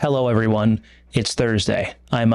Hello, everyone. It's Thursday. I'm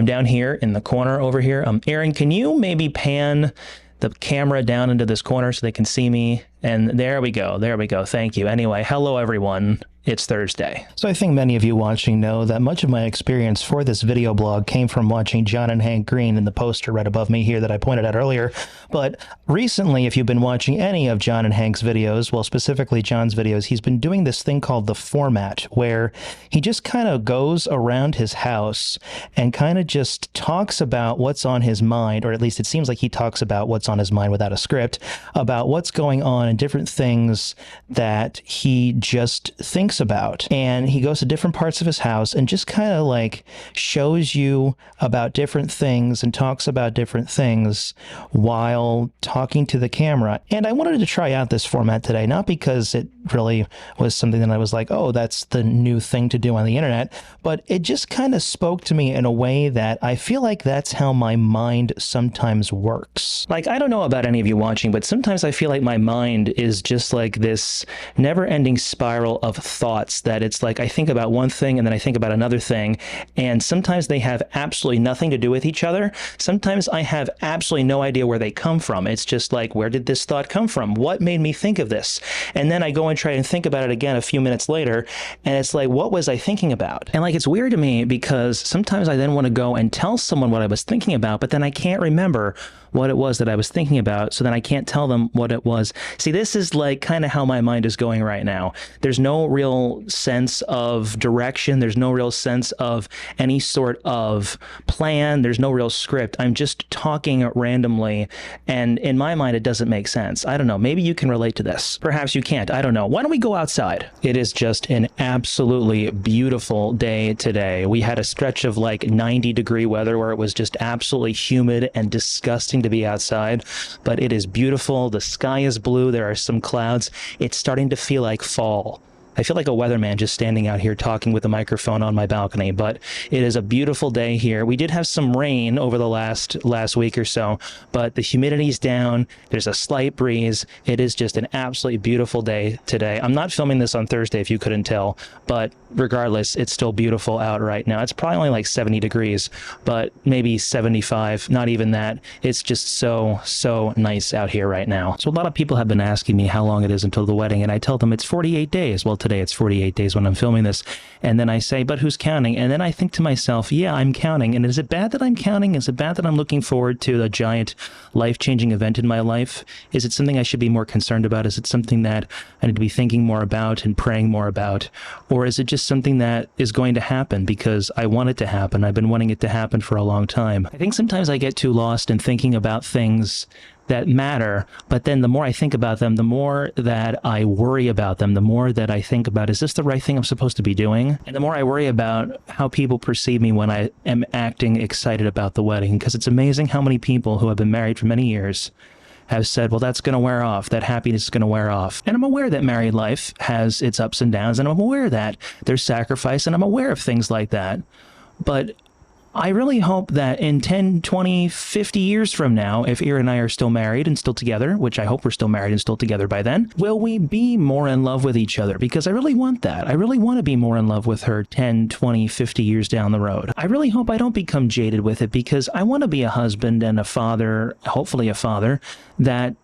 down here in the corner over here. Aaron, can you maybe pan the camera down into this corner so they can see me? And there we go. There we go. Thank you. Anyway, hello, everyone. It's Thursday. So I think many of you watching know that much of my experience for this video blog came from watching John and Hank Green in the poster right above me here that I pointed out earlier. But recently, if you've been watching any of John and Hank's videos, well, specifically John's videos, he's been doing this thing called the format, where he just kind of goes around his house and kind of just talks about what's on his mind, or at least it seems like he talks about what's on his mind without a script, about what's going on and different things that he just thinks about. And he goes to different parts of his house and just kind of like shows you about different things and talks about different things while talking to the camera. And I wanted to try out this format today, not because it really was something that I was like, oh, that's the new thing to do on the internet, but it just kind of spoke to me in a way that I feel like that's how my mind sometimes works. Like, I don't know about any of you watching, but sometimes I feel like my mind is just like this never-ending spiral of thoughts that it's like I think about one thing and then I think about another thing, and sometimes they have absolutely nothing to do with each other. Sometimes I have absolutely no idea where they come from. It's just like, where did this thought come from? What made me think of this? And then I go and try and think about it again a few minutes later, and it's like, what was I thinking about? And like, it's weird to me because sometimes I then want to go and tell someone what I was thinking about, but then I can't remember what it was that I was thinking about, so then I can't tell them what it was. See, this is like kind of how my mind is going right now. There's no real sense of direction. There's no real sense of any sort of plan. There's no real script. I'm just talking randomly, and in my mind, it doesn't make sense. I don't know. Maybe you can relate to this. Perhaps you can't. I don't know. Why don't we go outside? It is just an absolutely beautiful day today. We had a stretch of like 90-degree weather where it was just absolutely humid and disgusting to be outside, but it is beautiful. The sky is blue. There are some clouds. It's starting to feel like fall. I feel like a weatherman just standing out here talking with a microphone on my balcony, but it is a beautiful day here. We did have some rain over the last week or so, but the humidity's down. There's a slight breeze. It is just an absolutely beautiful day today. I'm not filming this on Thursday, if you couldn't tell, but regardless, it's still beautiful out right now. It's probably only like 70 degrees, but maybe 75, not even that. It's just so nice out here right now. So a lot of people have been asking me how long it is until the wedding, and I tell them it's 48 days. Well, today it's 48 days when I'm filming this. And then I say, but who's counting? And then I think to myself, yeah, I'm counting. And is it bad that I'm counting? Is it bad that I'm looking forward to a giant life-changing event in my life? Is it something I should be more concerned about? Is it something that I need to be thinking more about and praying more about? Or is it just something that is going to happen because I want it to happen? I've been wanting it to happen for a long time. I think sometimes I get too lost in thinking about things that matter, but then the more I think about them, the more that I worry about them, the more that I think about, is this the right thing I'm supposed to be doing? And the more I worry about how people perceive me when I am acting excited about the wedding, because it's amazing how many people who have been married for many years have said, well, that's going to wear off, that happiness is going to wear off. And I'm aware that married life has its ups and downs, and I'm aware that there's sacrifice, and I'm aware of things like that. But I really hope that in 10, 20, 50 years from now, if Ira and I are still married and still together, which I hope we're still married and still together by then, will we be more in love with each other? Because I really want that. I really want to be more in love with her 10, 20, 50 years down the road. I really hope I don't become jaded with it, because I want to be a husband and a father, hopefully a father, that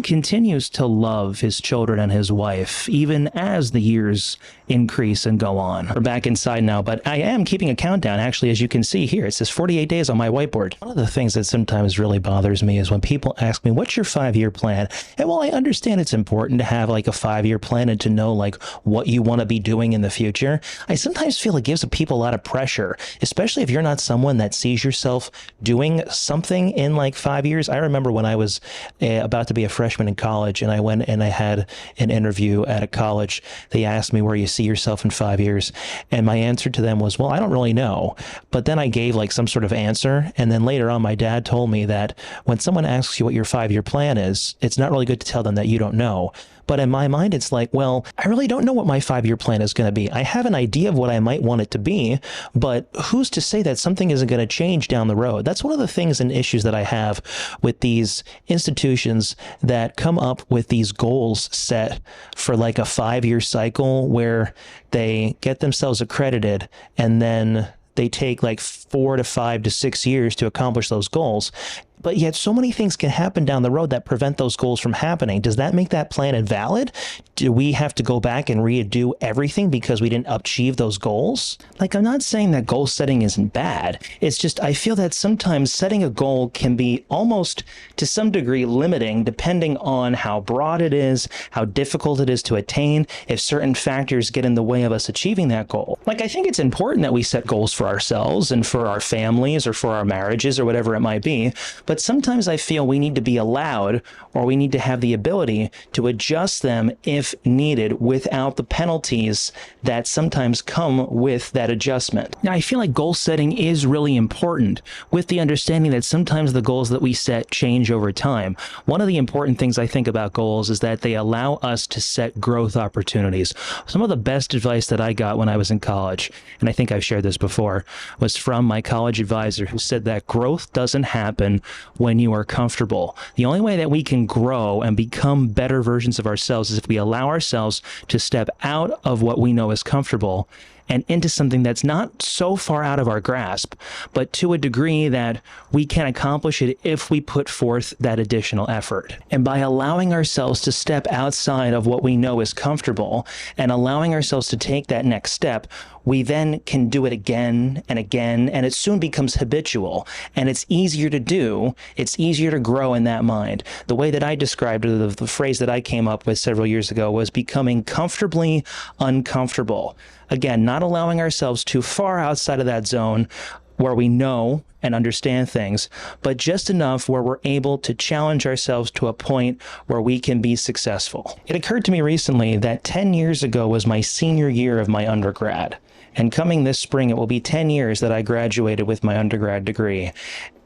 continues to love his children and his wife, even as the years increase and go on. We're back inside now, but I am keeping a countdown, actually, as you can see here. It says 48 days on my whiteboard. One of the things that sometimes really bothers me is when people ask me, what's your 5-year plan? And while I understand it's important to have like a 5-year plan and to know like what you want to be doing in the future, I sometimes feel it gives people a lot of pressure, especially if you're not someone that sees yourself doing something in like 5 years. I remember when I was about to be a freshman in college, and I went and I had an interview at a college. They asked me where you see yourself in 5 years, and my answer to them was, well, I don't really know. But then I gave like some sort of answer, and then later on my dad told me that when someone asks you what your 5-year plan is, it's not really good to tell them that you don't know, But in my mind, it's like, well, I really don't know what my 5-year plan is going to be. I have an idea of what I might want it to be, but who's to say that something isn't going to change down the road? That's one of the things and issues that I have with these institutions that come up with these goals set for like a 5-year cycle where they get themselves accredited and then they take like 4 to 5 to 6 years to accomplish those goals. But yet so many things can happen down the road that prevent those goals from happening. Does that make that plan invalid? Do we have to go back and redo everything because we didn't achieve those goals? Like, I'm not saying that goal setting isn't bad. It's just I feel that sometimes setting a goal can be almost to some degree limiting depending on how broad it is, how difficult it is to attain, if certain factors get in the way of us achieving that goal. Like, I think it's important that we set goals for ourselves and for our families or for our marriages or whatever it might be. But sometimes I feel we need to be allowed, or we need to have the ability to adjust them if needed without the penalties that sometimes come with that adjustment. Now, I feel like goal setting is really important with the understanding that sometimes the goals that we set change over time. One of the important things I think about goals is that they allow us to set growth opportunities. Some of the best advice that I got when I was in college, and I think I've shared this before, was from my college advisor, who said that growth doesn't happen when you are comfortable. The only way that we can grow and become better versions of ourselves is if we allow ourselves to step out of what we know is comfortable and into something that's not so far out of our grasp, but to a degree that we can accomplish it if we put forth that additional effort. And by allowing ourselves to step outside of what we know is comfortable and allowing ourselves to take that next step, we then can do it again and again, and it soon becomes habitual, and it's easier to do. It's easier to grow in that mind. The way that I described it, the phrase that I came up with several years ago, was becoming comfortably uncomfortable. Again, not allowing ourselves too far outside of that zone where we know and understand things, but just enough where we're able to challenge ourselves to a point where we can be successful. It occurred to me recently that 10 years ago was my senior year of my undergrad. And coming this spring, it will be 10 years that I graduated with my undergrad degree.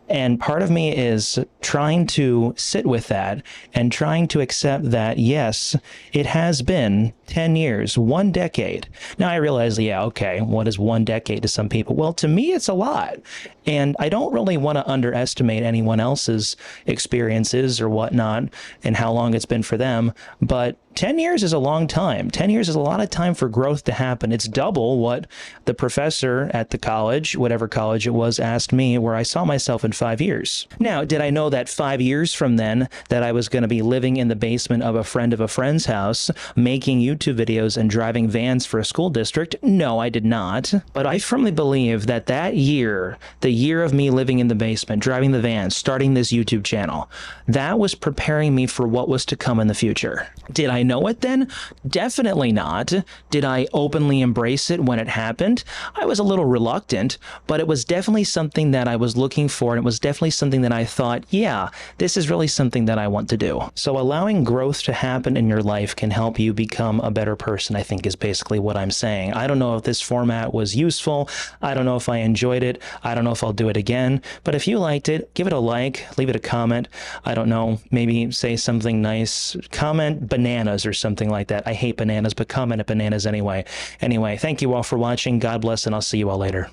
And part of me is trying to sit with that and trying to accept that, yes, it has been 10 years, 1 decade. Now I realize, yeah, okay, what is 1 decade to some people? Well, to me, it's a lot. And I don't really want to underestimate anyone else's experiences or whatnot and how long it's been for them. But 10 years is a long time. 10 years is a lot of time for growth to happen. It's double what the professor at the college, whatever college it was, asked me, where I saw myself in 5 years. Now, did I know that 5 years from then that I was going to be living in the basement of a friend's house, making YouTube videos and driving vans for a school district? No, I did not. But I firmly believe that that year, the year of me living in the basement, driving the van, starting this YouTube channel, that was preparing me for what was to come in the future. Did I know it then? Definitely not. Did I openly embrace it when it happened? I was a little reluctant, but it was definitely something that I was looking for, and it was definitely something that I thought, yeah, this is really something that I want to do. So allowing growth to happen in your life can help you become a better person, I think, is basically what I'm saying. I don't know if this format was useful. I don't know if I enjoyed it. I don't know if I'll do it again, but if you liked it, give it a like, leave it a comment. I don't know, maybe say something nice, comment bananas or something like that. I hate bananas, but comment at bananas anyway. Anyway, thank you all for watching. God bless, and I'll see you all later.